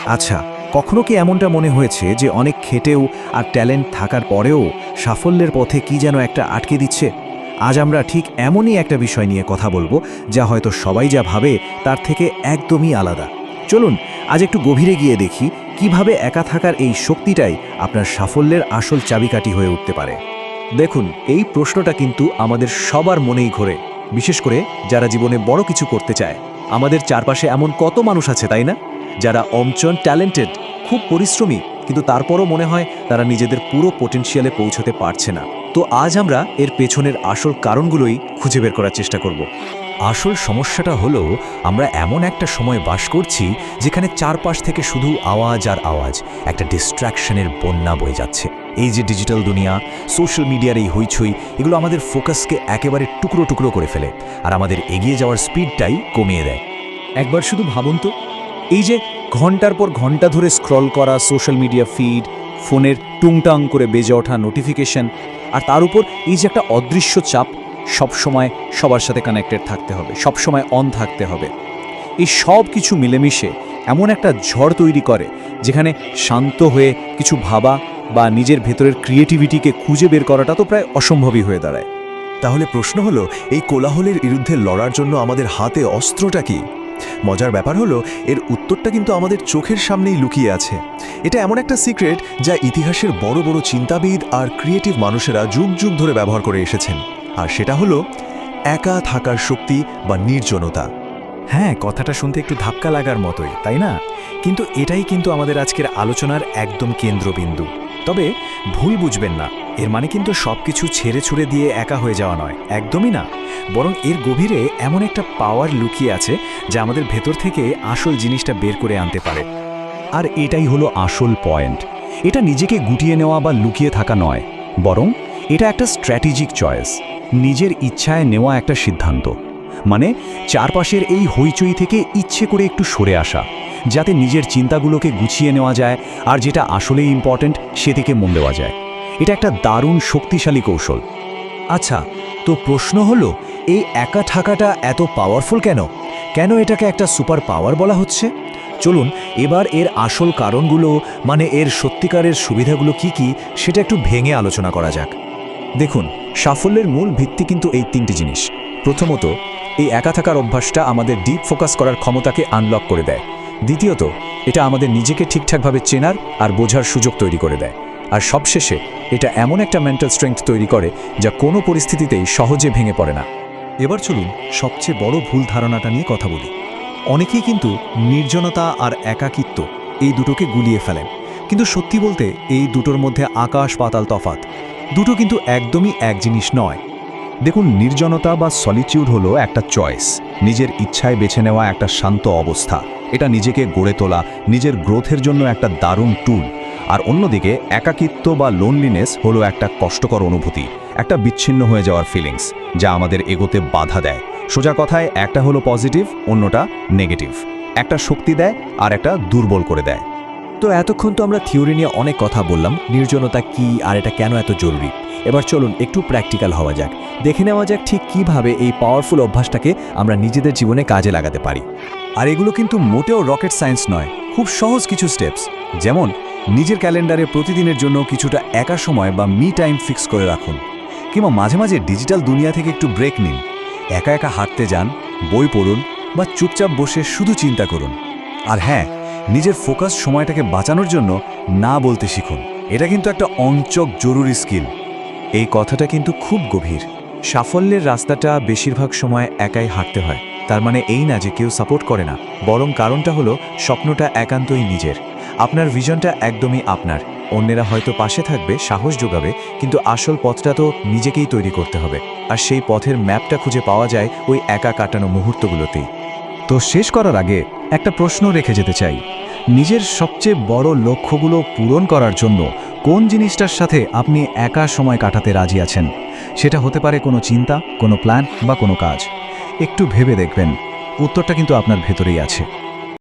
আচ্ছা, কখনো কি এমনটা মনে হয়েছে যে অনেক খেটেও আর ট্যালেন্ট থাকার পরেও সাফল্যের পথে কি যেন একটা আটকে দিচ্ছে? আজ আমরা ঠিক এমনই একটা বিষয় নিয়ে কথা বলবো, যা হয়তো সবাই যা ভাবে তার থেকে একদমই আলাদা। চলুন আজ একটু গভীরে গিয়ে দেখি কিভাবে একা থাকার এই শক্তিটাই আপনার সাফল্যের আসল চাবিকাঠি হয়ে উঠতে পারে। দেখুন, এই প্রশ্নটা কিন্তু আমাদের সবার মনেই ঘোরে, বিশেষ করে যারা জীবনে বড় কিছু করতে চায়। আমাদের চারপাশে এমন কত মানুষ আছে, তাই না, যারা অমচন ট্যালেন্টেড, খুব পরিশ্রমী, কিন্তু তারপরও মনে হয় তারা নিজেদের পুরো পটেনশিয়ালে পৌঁছতে পারছে না। তো আজ আমরা এর পেছনের আসল কারণগুলোই খুঁজে বের করার চেষ্টা করব। আসল সমস্যাটা হলো আমরা এমন একটা সময় বাস করছি যেখানে চারপাশ থেকে শুধু আওয়াজ আর আওয়াজ, একটা ডিস্ট্র্যাকশনের বন্যা বয়ে যাচ্ছে। এই যে ডিজিটাল দুনিয়া, সোশ্যাল মিডিয়ার এই হইচই, এগুলো আমাদের ফোকাসকে একেবারে টুকরো টুকরো করে ফেলে আর আমাদের এগিয়ে যাওয়ার স্পিডটাই কমিয়ে দেয়। একবার শুধু ভাবুন তো, এই যে ঘন্টার পর ঘন্টা ধরে স্ক্রল করা সোশ্যাল মিডিয়া ফিড, ফোনের টুংটাং করে বেজে ওঠা নোটিফিকেশন, আর তার উপর এই যে একটা অদৃশ্য চাপ, সবসময় সবার সাথে কানেক্টেড থাকতে হবে, সবসময় অন থাকতে হবে, এই সব কিছু মিলেমিশে এমন একটা ঝড় তৈরি করে যেখানে শান্ত হয়ে কিছু ভাবা বা নিজের ভেতরের ক্রিয়েটিভিটিকে খুঁজে বের করাটা তো প্রায় অসম্ভবই হয়ে দাঁড়ায়। তাহলে প্রশ্ন হলো, এই কোলাহলের বিরুদ্ধে লড়ার জন্য আমাদের হাতে অস্ত্রটা কি? মজার ব্যাপার হলো, এর উত্তরটা কিন্তু আমাদের চোখের সামনেই লুকিয়ে আছে। এটা এমন একটা সিক্রেট যা ইতিহাসের বড় বড় চিন্তাবিদ আর ক্রিয়েটিভ মানুষেরা যুগ যুগ ধরে ব্যবহার করে এসেছেন। আর সেটা হলো একা থাকার শক্তি বা নির্জনতা। হ্যাঁ, কথাটা শুনতে একটু ধাক্কা লাগার মতোই, তাই না? কিন্তু এটাই কিন্তু আমাদের আজকের আলোচনার একদম কেন্দ্রবিন্দু। তবে ভুল বুঝবেন না, এর মানে কিন্তু সব কিছু ছেড়ে ছুড়ে দিয়ে একা হয়ে যাওয়া নয়, একদমই না। বরং এর গভীরে এমন একটা পাওয়ার লুকিয়ে আছে যা আমাদের ভেতর থেকে আসল জিনিসটা বের করে আনতে পারে। আর এটাই হলো আসল পয়েন্ট। এটা নিজেকে গুটিয়ে নেওয়া বা লুকিয়ে থাকা নয়, বরং এটা একটা স্ট্র্যাটেজিক চয়েস, নিজের ইচ্ছায় নেওয়া একটা সিদ্ধান্ত। মানে চারপাশের এই হইচই থেকে ইচ্ছে করে একটু সরে আসা, যাতে নিজের চিন্তাগুলোকে গুছিয়ে নেওয়া যায় আর যেটা আসলেই ইম্পর্ট্যান্ট সেদিকে মন দেওয়া যায়। এটা একটা দারুণ শক্তিশালী কৌশল। আচ্ছা, তো প্রশ্ন হলো, এই একা থাকাটা এত পাওয়ারফুল কেন? কেন এটাকে একটা সুপার পাওয়ার বলা হচ্ছে? চলুন এবার এর আসল কারণগুলো, মানে এর সত্যিকারের সুবিধাগুলো কি কি, সেটা একটু ভেঙে আলোচনা করা যাক। দেখুন, সাফল্যের মূল ভিত্তি কিন্তু এই তিনটি জিনিস। প্রথমত, এই একা থাকার অভ্যাসটা আমাদের ডিপ ফোকাস করার ক্ষমতাকে আনলক করে দেয়। দ্বিতীয়ত, এটা আমাদের নিজেকে ঠিকঠাকভাবে চেনার আর বোঝার সুযোগ তৈরি করে দেয়। আর সবশেষে, এটা এমন একটা মেন্টাল স্ট্রেংথ তৈরি করে যা কোনো পরিস্থিতিতেই সহজে ভেঙে পড়ে না। এবার চলুন সবচেয়ে বড় ভুল ধারণাটা নিয়ে কথা বলি। অনেকেই কিন্তু নির্জনতা আর একাকিত্ব এই দুটোকে গুলিয়ে ফেলেন, কিন্তু সত্যি বলতে এই দুটোর মধ্যে আকাশ পাতাল তফাৎ। দুটো কিন্তু একদমই এক জিনিস নয়। দেখুন, নির্জনতা বা সলিটিউড হলো একটা চয়েস, নিজের ইচ্ছায় বেছে নেওয়া একটা শান্ত অবস্থা। এটা নিজেকে গড়ে তোলা, নিজের গ্রোথের জন্য একটা দারুণ টুল। আর অন্যদিকে একাকিত্ব বা লোনলিনেস হলো একটা কষ্টকর অনুভূতি, একটা বিচ্ছিন্ন হয়ে যাওয়ার ফিলিংস, যা আমাদের এগোতে বাধা দেয়। সোজা কথায়, একটা হলো পজিটিভ, অন্যটা নেগেটিভ। একটা শক্তি দেয় আর একটা দুর্বল করে দেয়। তো এতক্ষণ তো আমরা থিওরি নিয়ে অনেক কথা বললাম, নির্জনতা কি আর এটা কেন এত জরুরি। এবার চলুন একটু প্র্যাকটিক্যাল হওয়া যাক, দেখে নেওয়া যাক ঠিক কিভাবে এই পাওয়ারফুল অভ্যাসটাকে আমরা নিজেদের জীবনে কাজে লাগাতে পারি। আর এগুলো কিন্তু মোটেও রকেট সায়েন্স নয়, খুব সহজ কিছু স্টেপস। যেমন, নিজের ক্যালেন্ডারে প্রতিদিনের জন্য কিছুটা একা সময় বা মি টাইম ফিক্স করে রাখুন, কিংবা মাঝে মাঝে ডিজিটাল দুনিয়া থেকে একটু ব্রেক নিন। একা একা হাঁটতে যান, বই পড়ুন, বা চুপচাপ বসে শুধু চিন্তা করুন। আর হ্যাঁ, নিজের ফোকাস সময়টাকে বাঁচানোর জন্য না বলতে শিখুন। এটা কিন্তু একটা অঞ্চক জরুরি স্কিল। এই কথাটা কিন্তু খুব গভীর। সাফল্যের রাস্তাটা বেশিরভাগ সময় একাই হাঁটতে হয়। তার মানে এই না যে কেউ সাপোর্ট করে না, বরং কারণটা হলো স্বপ্নটা একান্তই নিজের। আপনার ভিশনটা একদমই আপনার। অন্যেরা হয়তো পাশে থাকবে, সাহস যোগাবে, কিন্তু আসল পথটা তো নিজেকেই তৈরি করতে হবে। আর সেই পথের ম্যাপটা খুঁজে পাওয়া যায় ওই একা কাটানো মুহূর্তগুলোতেই। তো শেষ করার আগে একটা প্রশ্ন রেখে যেতে চাই। নিজের সবচেয়ে বড় লক্ষ্যগুলো পূরণ করার জন্য কোন জিনিসটার সাথে আপনি একা সময় কাটাতে রাজি আছেন? সেটা হতে পারে কোনো চিন্তা, কোনো প্ল্যান বা কোনো কাজ। একটু ভেবে দেখবেন, উত্তরটা কিন্তু আপনার ভেতরেই আছে।